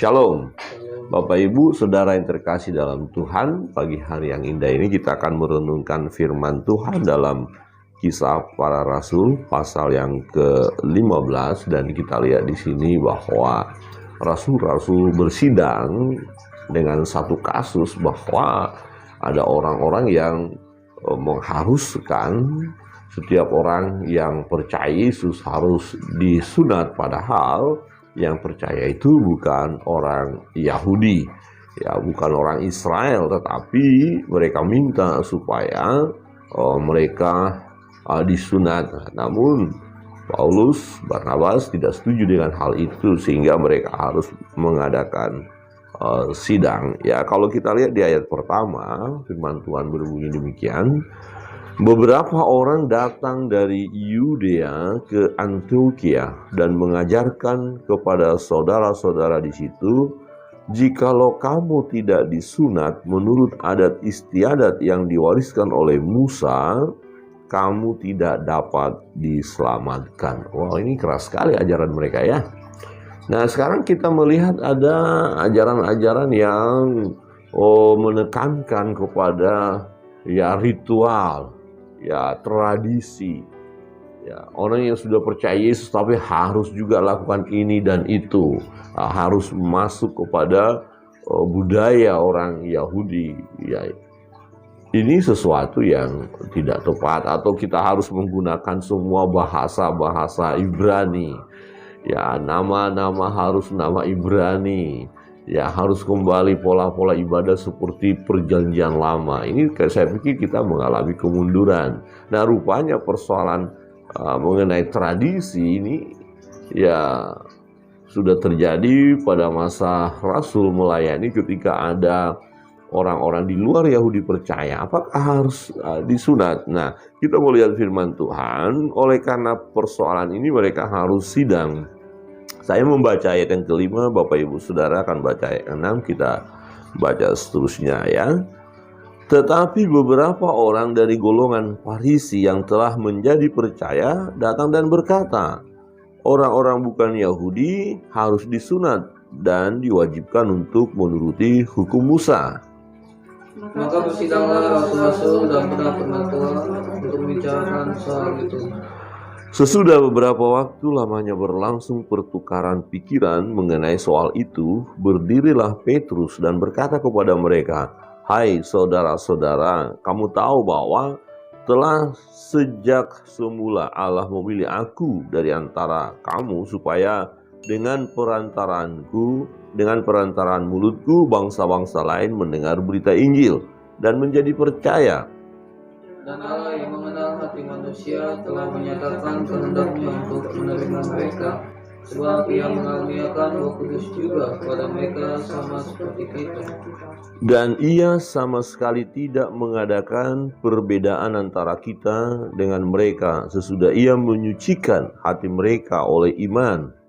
Shalom, Bapak Ibu, Saudara yang terkasih dalam Tuhan. Pagi hari yang indah ini kita akan merenungkan firman Tuhan dalam Kisah Para Rasul pasal yang ke-15, dan kita lihat di sini bahwa rasul-rasul bersidang dengan satu kasus bahwa ada orang-orang yang mengharuskan setiap orang yang percaya Yesus harus disunat, padahal yang percaya itu bukan orang Yahudi, bukan orang Israel, tetapi mereka minta supaya mereka disunat. Namun Paulus, Barnabas tidak setuju dengan hal itu, sehingga mereka harus mengadakan sidang. Kalau kita lihat di ayat pertama, firman Tuhan berbunyi demikian. Beberapa orang datang dari Yudea ke Antioquia dan mengajarkan kepada saudara-saudara di situ, jikalau kamu tidak disunat menurut adat istiadat yang diwariskan oleh Musa, kamu tidak dapat diselamatkan. Wah, ini keras sekali ajaran mereka ya. Nah, sekarang kita melihat ada ajaran-ajaran yang menekankan kepada ritual, tradisi. Orang yang sudah percaya Yesus tapi harus juga lakukan ini dan itu, harus masuk kepada budaya orang Yahudi. Ini sesuatu yang tidak tepat, atau kita harus menggunakan semua bahasa Ibrani. Nama-nama harus nama Ibrani. Harus kembali pola-pola ibadah seperti perjanjian lama. Ini saya pikir kita mengalami kemunduran. Nah, rupanya persoalan mengenai tradisi ini sudah terjadi pada masa Rasul melayani, ketika ada orang-orang di luar Yahudi percaya, apakah harus disunat? Nah, kita mau lihat firman Tuhan. Oleh karena persoalan ini mereka harus sidang. Saya membaca ayat yang kelima, Bapak Ibu Saudara akan baca ayat yang 6, kita baca seterusnya ya. Tetapi beberapa orang dari golongan Farisi yang telah menjadi percaya datang dan berkata, orang-orang bukan Yahudi harus disunat dan diwajibkan untuk menuruti hukum Musa. Maka bersidanglah rasul-rasul dan benar-benar untuk membicarakan soal itu. Sesudah beberapa waktu lamanya berlangsung pertukaran pikiran mengenai soal itu, berdirilah Petrus dan berkata kepada mereka, "Hai saudara-saudara, kamu tahu bahwa telah sejak semula Allah memilih aku dari antara kamu supaya dengan perantaraan mulutku bangsa-bangsa lain mendengar berita Injil dan menjadi percaya. Dan Allah yang mengenal hati manusia telah menyatakan kehendaknya untuk menerima mereka, sebab Ia mengaruniakan Roh Kudus juga kepada mereka sama seperti kita. Dan Ia sama sekali tidak mengadakan perbedaan antara kita dengan mereka, sesudah Ia menyucikan hati mereka oleh iman.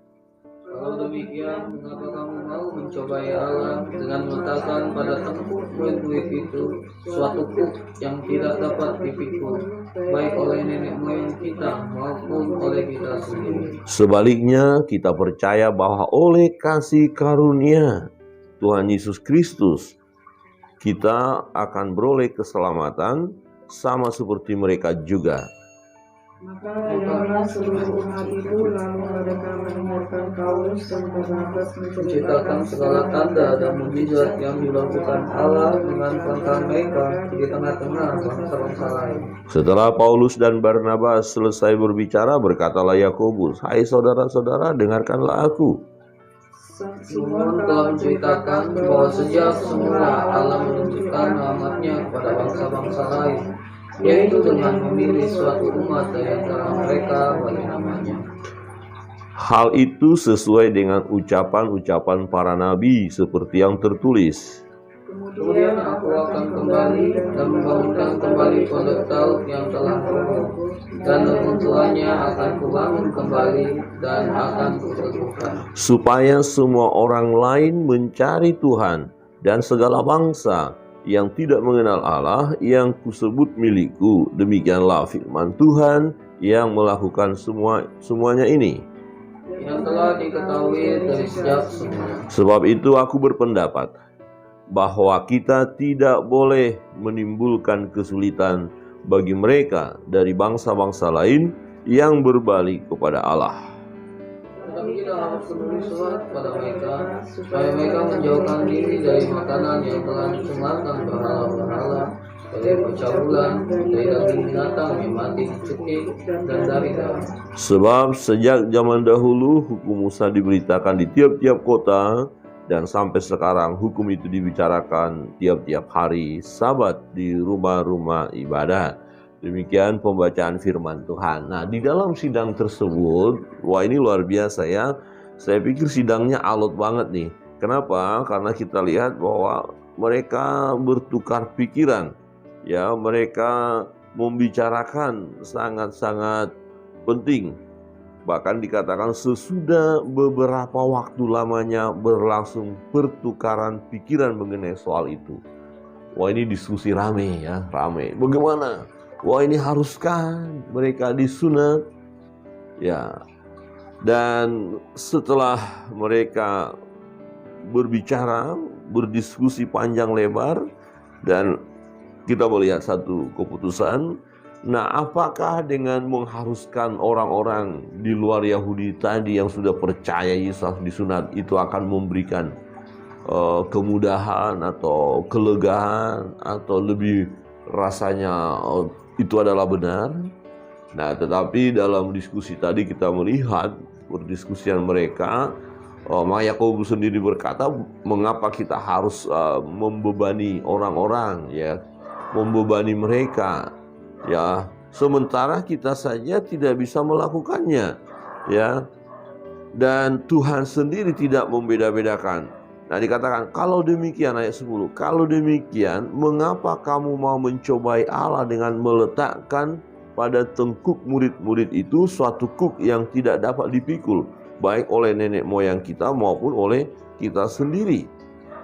Kalau demikian, mengapa kamu mau mencobai Allah dengan meletakkan pada tengkuk murid-murid itu suatu kuk yang tidak dapat dipikul, baik oleh nenek moyang kita maupun oleh kita sendiri? Sebaliknya, kita percaya bahwa oleh kasih karunia Tuhan Yesus Kristus, kita akan beroleh keselamatan sama seperti mereka juga. Maka layaklah seluruh umat itu, lalu mereka mendengarkan Paulus dan Barnabas menceritakan segala tanda dan mukjizat yang dilakukan Allah dengan perantara mereka di tengah-tengah bangsa-bangsa lain. Setelah Paulus dan Barnabas selesai berbicara, berkatalah Yakobus, "Hai saudara-saudara, dengarkanlah aku. Simon telah menceritakan bahwa sejak semula Allah menunjukkan rahmat-Nya kepada bangsa-bangsa lain, yaitu dengan memilih suatu umat dari antara mereka bagi namanya. Hal itu sesuai dengan ucapan-ucapan para nabi seperti yang tertulis. Kemudian aku akan kembali dan membangunkan kembali pondok Daud yang telah roboh, dan reruntuhannya akan kubangun kembali dan akan kuteguhkan, supaya semua orang lain mencari Tuhan, dan segala bangsa yang tidak mengenal Allah yang kusebut milikku." Demikianlah firman Tuhan yang melakukan semuanya ini. yang telah diketahui dari sejak semula. Sebab itu aku berpendapat bahwa kita tidak boleh menimbulkan kesulitan bagi mereka dari bangsa-bangsa lain yang berbalik kepada Allah. Tetapi kita harus menulis surat pada mereka supaya mereka menjauhkan diri dari makanan yang telah dicemarkan berhala-berhala, dari percabulan, dari daging binatang yang mati dicekik, dan dari darah. Sebab sejak zaman dahulu hukum Musa diberitakan di tiap-tiap kota, dan sampai sekarang hukum itu dibicarakan tiap-tiap hari Sabat di rumah-rumah ibadah. Demikian pembacaan firman Tuhan. Nah, di dalam sidang tersebut, wah ini luar biasa ya. Saya pikir sidangnya alot banget nih. Kenapa? Karena kita lihat bahwa mereka bertukar pikiran. Ya, mereka membicarakan sangat-sangat penting. Bahkan dikatakan sesudah beberapa waktu lamanya berlangsung pertukaran pikiran mengenai soal itu. Wah ini diskusi rame ya, rame. Bagaimana? Wah ini haruskah mereka disunat? Ya. Dan setelah mereka berbicara, berdiskusi panjang lebar, dan kita melihat satu keputusan. Nah, apakah dengan mengharuskan orang-orang di luar Yahudi tadi yang sudah percaya Yesus disunat itu akan memberikan kemudahan atau kelegaan atau lebih rasanya itu adalah benar? Nah, tetapi dalam diskusi tadi kita melihat perdiskusian mereka, Yakobus sendiri berkata, mengapa kita harus membebani orang-orang ya, membebani mereka? Ya, sementara kita saja tidak bisa melakukannya, ya. Dan Tuhan sendiri tidak membeda-bedakan. Nah, dikatakan kalau demikian ayat 10, kalau demikian mengapa kamu mau mencobai Allah dengan meletakkan pada tengkuk murid-murid itu suatu kuk yang tidak dapat dipikul, baik oleh nenek moyang kita maupun oleh kita sendiri.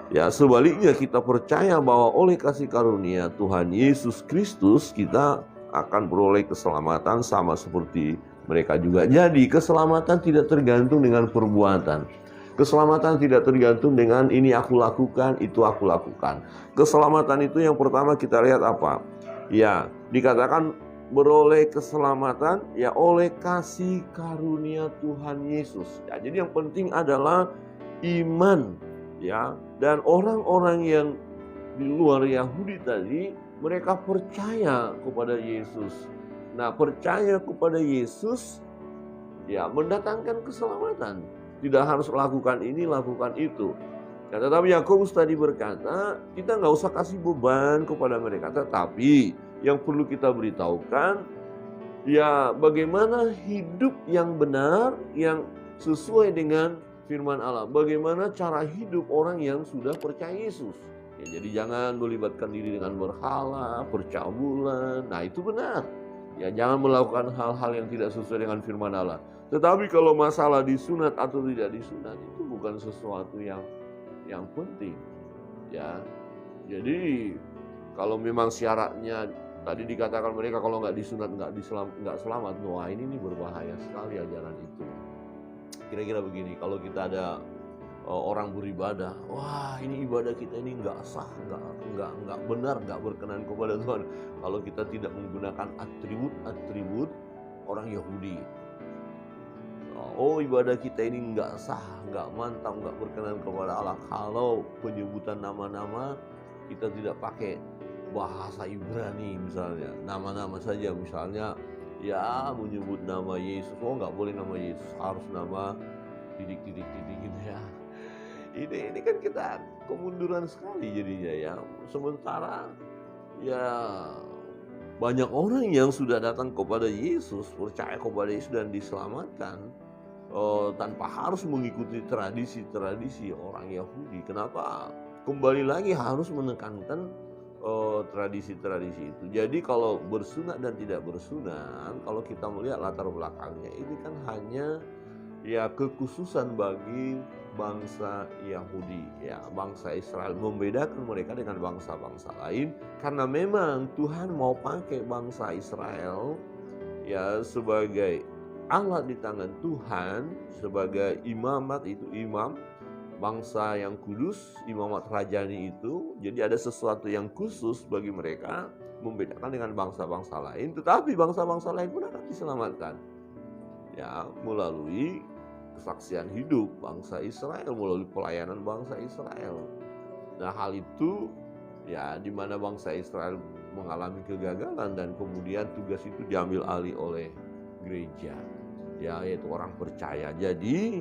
Ya, sebaliknya kita percaya bahwa oleh kasih karunia Tuhan Yesus Kristus kita akan beroleh keselamatan sama seperti mereka juga. Jadi keselamatan tidak tergantung dengan perbuatan. Keselamatan tidak tergantung dengan ini aku lakukan, itu aku lakukan. Keselamatan itu yang pertama kita lihat apa? Ya, dikatakan beroleh keselamatan ya oleh kasih karunia Tuhan Yesus. Ya, jadi yang penting adalah iman. Ya, dan orang-orang yang di luar Yahudi tadi, mereka percaya kepada Yesus. Nah, percaya kepada Yesus ya mendatangkan keselamatan. Tidak harus lakukan ini, lakukan itu. Ya, tetapi Yakobus tadi berkata, kita nggak usah kasih beban kepada mereka. Tetapi yang perlu kita beritahukan, ya bagaimana hidup yang benar, yang sesuai dengan firman Allah. Bagaimana cara hidup orang yang sudah percaya Yesus. Ya, jadi jangan melibatkan diri dengan berhala, percabulan. Nah itu benar. Ya, jangan melakukan hal-hal yang tidak sesuai dengan firman Allah. Tetapi kalau masalah disunat atau tidak disunat itu bukan sesuatu yang penting. Ya, jadi kalau memang syaratnya tadi dikatakan mereka kalau nggak disunat nggak selamat. Wah ini berbahaya sekali ajaran itu. Kira-kira begini, kalau kita ada orang beribadah, wah ini ibadah kita ini nggak sah, nggak benar, nggak berkenan kepada Tuhan. Kalau kita tidak menggunakan atribut orang Yahudi, oh ibadah kita ini nggak sah, nggak mantap, nggak berkenan kepada Allah. Kalau penyebutan nama-nama kita tidak pakai bahasa Ibrani misalnya, nama-nama saja misalnya. Ya menyebut nama Yesus, oh nggak boleh nama Yesus, harus nama titik gitu ya. Ini kan kita kemunduran sekali jadinya ya. Sementara ya banyak orang yang sudah datang kepada Yesus, percaya kepada Yesus dan diselamatkan tanpa harus mengikuti tradisi-tradisi orang Yahudi. Kenapa? Kembali lagi harus menekankan tradisi-tradisi itu. Jadi kalau bersunat dan tidak bersunat, kalau kita melihat latar belakangnya, ini kan hanya ya kekhususan bagi bangsa Yahudi, ya bangsa Israel, membedakan mereka dengan bangsa-bangsa lain karena memang Tuhan mau pakai bangsa Israel ya sebagai Allah di tangan Tuhan sebagai imamat, itu imam bangsa yang kudus, imamat rajani itu. Jadi ada sesuatu yang khusus bagi mereka, membedakan dengan bangsa-bangsa lain. Tetapi bangsa-bangsa lain pun akan diselamatkan, ya, melalui kesaksian hidup bangsa Israel, melalui pelayanan bangsa Israel. Nah, hal itu ya di mana bangsa Israel mengalami kegagalan dan kemudian tugas itu diambil alih oleh gereja, ya, yaitu orang percaya. Jadi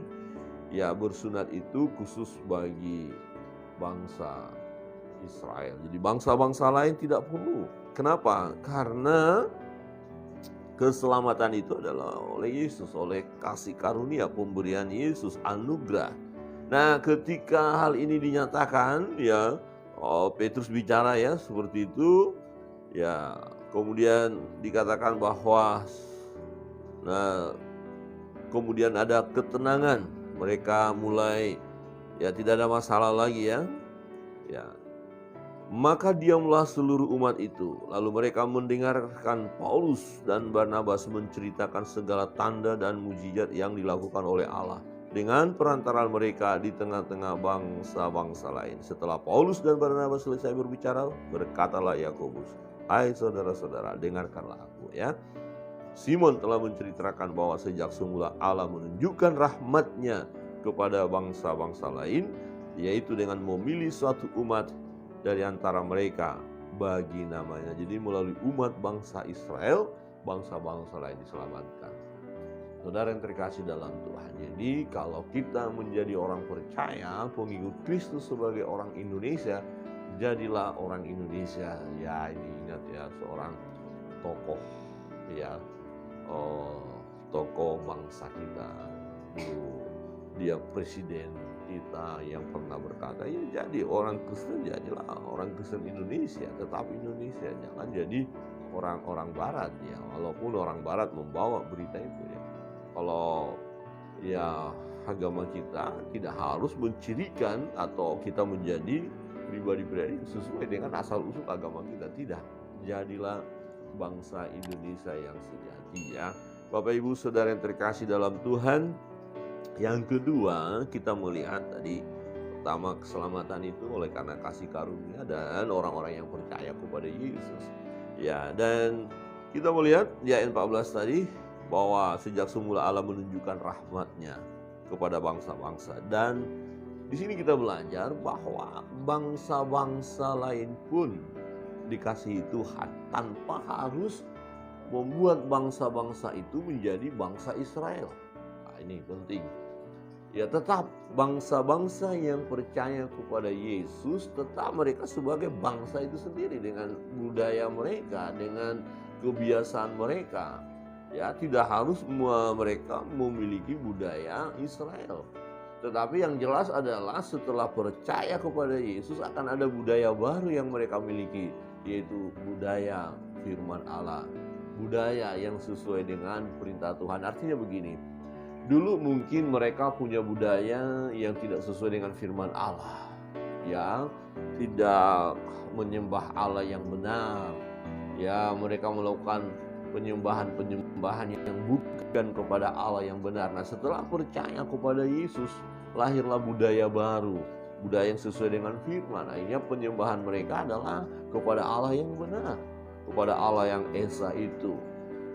ya, bersunat itu khusus bagi bangsa Israel. Jadi bangsa-bangsa lain tidak perlu. Kenapa? Karena keselamatan itu adalah oleh Yesus, oleh kasih karunia, pemberian Yesus, anugerah. Nah, ketika hal ini dinyatakan, ya, Petrus bicara ya seperti itu, ya, kemudian dikatakan bahwa, nah, kemudian ada ketenangan, mereka mulai, ya, tidak ada masalah lagi, ya. Maka diamlah seluruh umat itu. Lalu mereka mendengarkan Paulus dan Barnabas menceritakan segala tanda dan mujizat yang dilakukan oleh Allah dengan perantaraan mereka di tengah-tengah bangsa-bangsa lain. Setelah Paulus dan Barnabas selesai berbicara, berkatalah Yakobus, "Hai saudara-saudara, dengarkanlah aku, ya. Simon telah menceritakan bahwa sejak semula Allah menunjukkan rahmat-Nya kepada bangsa-bangsa lain, yaitu dengan memilih suatu umat dari antara mereka bagi namanya." Jadi melalui umat bangsa Israel, bangsa-bangsa lain diselamatkan. Saudara yang terkasih dalam Tuhan, jadi kalau kita menjadi orang percaya, pengikut Kristus sebagai orang Indonesia, jadilah orang Indonesia. Ya, ini ingat ya, seorang tokoh, ya, tokoh bangsa kita dulu, dia presiden kita yang pernah berkata, ya, jadi orang Kristen, jadilah orang Kristen Indonesia, tetap Indonesia, jangan jadi orang-orang Barat, ya, walaupun orang Barat membawa berita itu, ya. Kalau ya agama kita tidak harus mencirikan atau kita menjadi pribadi-pribadi sesuai dengan asal-usul agama kita, tidak. Jadilah bangsa Indonesia yang sejati, ya. Bapak Ibu Saudara yang terkasih dalam Tuhan, yang kedua kita melihat tadi, pertama keselamatan itu oleh karena kasih karunia dan orang-orang yang percaya kepada Yesus, ya. Dan kita melihat di ayat 14 tadi bahwa sejak semula Allah menunjukkan rahmat-Nya kepada bangsa-bangsa, dan di sini kita belajar bahwa bangsa-bangsa lain pun dikasihi Tuhan tanpa harus membuat bangsa-bangsa itu menjadi bangsa Israel. Nah, ini penting. Ya, tetap bangsa-bangsa yang percaya kepada Yesus, tetap mereka sebagai bangsa itu sendiri dengan budaya mereka, dengan kebiasaan mereka. Ya, tidak harus mereka memiliki budaya Israel. Tetapi yang jelas adalah setelah percaya kepada Yesus akan ada budaya baru yang mereka miliki, yaitu budaya firman Allah. Budaya yang sesuai dengan perintah Tuhan. Artinya begini, dulu mungkin mereka punya budaya yang tidak sesuai dengan firman Allah, ya, tidak menyembah Allah yang benar, ya, mereka melakukan penyembahan yang bukan kepada Allah yang benar. Nah, setelah percaya kepada Yesus, lahirlah budaya baru, budaya yang sesuai dengan firman. Akhirnya penyembahan mereka adalah kepada Allah yang benar, kepada Allah yang esa itu.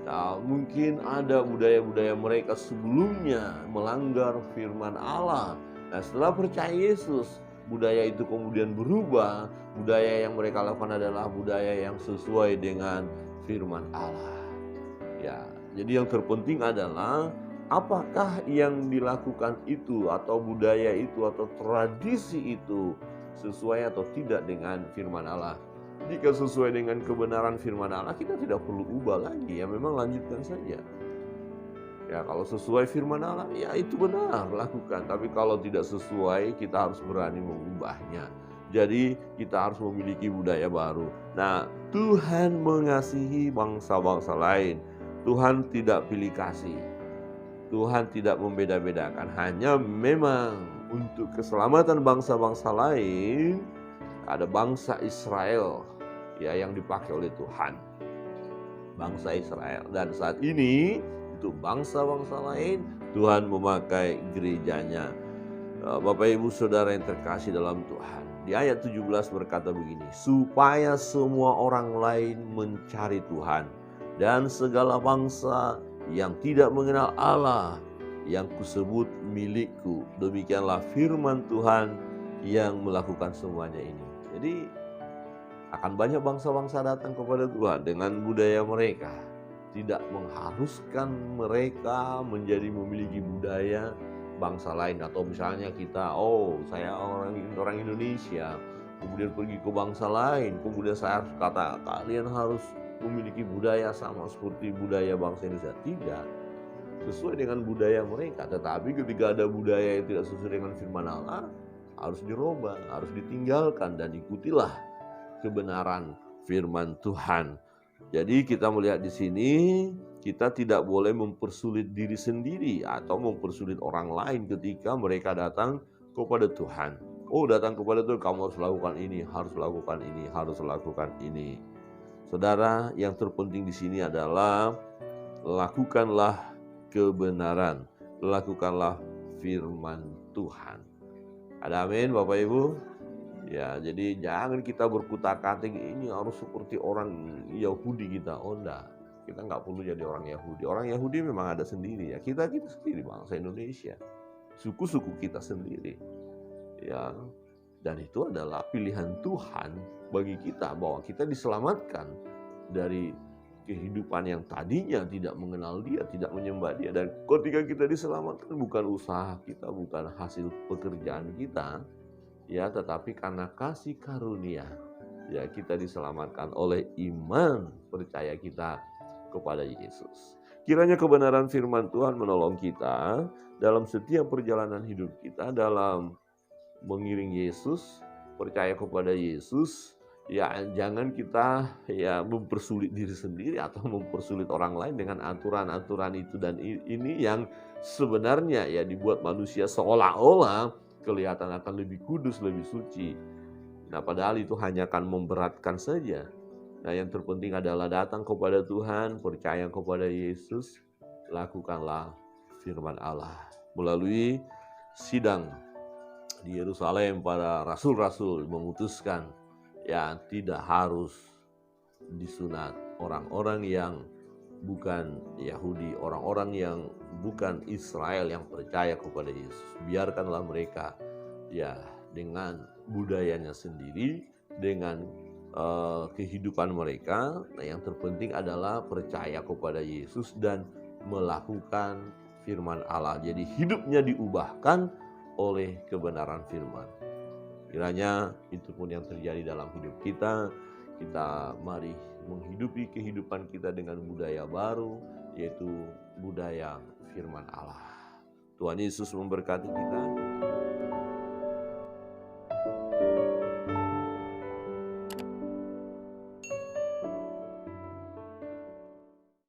Nah, mungkin ada budaya-budaya mereka sebelumnya melanggar firman Allah. Nah, setelah percaya Yesus, budaya itu kemudian berubah. Budaya yang mereka lakukan adalah budaya yang sesuai dengan firman Allah. Ya, jadi yang terpenting adalah apakah yang dilakukan itu atau budaya itu atau tradisi itu sesuai atau tidak dengan firman Allah. Jika sesuai dengan kebenaran firman Allah, kita tidak perlu ubah lagi, ya, memang lanjutkan saja. Ya, kalau sesuai firman Allah, ya itu benar, lakukan. Tapi kalau tidak sesuai, kita harus berani mengubahnya. Jadi kita harus memiliki budaya baru. Nah, Tuhan mengasihi bangsa-bangsa lain. Tuhan tidak pilih kasih. Tuhan tidak membeda-bedakan. Hanya memang untuk keselamatan bangsa-bangsa lain, ada bangsa Israel, ya, yang dipakai oleh Tuhan. Bangsa Israel. Dan saat ini untuk bangsa-bangsa lain, Tuhan memakai gerejanya. Bapak Ibu Saudara yang terkasih dalam Tuhan, di ayat 17 berkata begini, supaya semua orang lain mencari Tuhan, dan segala bangsa yang tidak mengenal Allah yang kusebut milikku. Demikianlah firman Tuhan yang melakukan semuanya ini. Jadi akan banyak bangsa-bangsa datang kepada Tuhan dengan budaya mereka. Tidak mengharuskan mereka menjadi memiliki budaya bangsa lain. Atau misalnya kita, saya orang Indonesia, kemudian pergi ke bangsa lain, kemudian saya harus kata kalian harus memiliki budaya sama seperti budaya bangsa Indonesia. Tidak, sesuai dengan budaya mereka. Tetapi ketika ada budaya yang tidak sesuai dengan firman Allah, harus dirubah, harus ditinggalkan, dan ikutilah kebenaran firman Tuhan. Jadi kita melihat di sini, kita tidak boleh mempersulit diri sendiri atau mempersulit orang lain ketika mereka datang kepada Tuhan. Datang kepada Tuhan, kamu harus lakukan ini, harus lakukan ini, harus lakukan ini. Saudara, yang terpenting di sini adalah lakukanlah kebenaran, lakukanlah firman Tuhan. Ada amin Bapak Ibu? Ya, jadi jangan kita berkutak-atik ini harus seperti orang Yahudi kita. Enggak, kita nggak perlu jadi orang Yahudi. Orang Yahudi memang ada sendiri ya. Kita sendiri bangsa Indonesia, suku-suku kita sendiri. Ya, dan itu adalah pilihan Tuhan bagi kita bahwa kita diselamatkan dari kehidupan yang tadinya tidak mengenal Dia, tidak menyembah Dia. Dan ketika kita diselamatkan bukan usaha kita, bukan hasil pekerjaan kita, ya, tetapi karena kasih karunia, ya, kita diselamatkan oleh iman percaya kita kepada Yesus. Kiranya kebenaran firman Tuhan menolong kita dalam setiap perjalanan hidup kita, dalam mengiring Yesus, percaya kepada Yesus. Ya, jangan kita mempersulit diri sendiri atau mempersulit orang lain dengan aturan-aturan itu dan ini yang sebenarnya ya dibuat manusia seolah-olah kelihatan akan lebih kudus, lebih suci. Nah, padahal itu hanya akan memberatkan saja. Nah, yang terpenting adalah datang kepada Tuhan, percaya kepada Yesus, lakukanlah firman Allah. Melalui sidang di Yerusalem, para rasul-rasul memutuskan tidak harus disunat orang-orang yang bukan Yahudi, orang-orang yang bukan Israel yang percaya kepada Yesus. Biarkanlah mereka dengan budayanya sendiri, dengan kehidupan mereka. Nah, yang terpenting adalah percaya kepada Yesus dan melakukan firman Allah. Jadi hidupnya diubahkan oleh kebenaran firman. Kiranya itu pun yang terjadi dalam hidup kita. Kita mari menghidupi kehidupan kita dengan budaya baru, yaitu budaya firman Allah. Tuhan Yesus memberkati kita.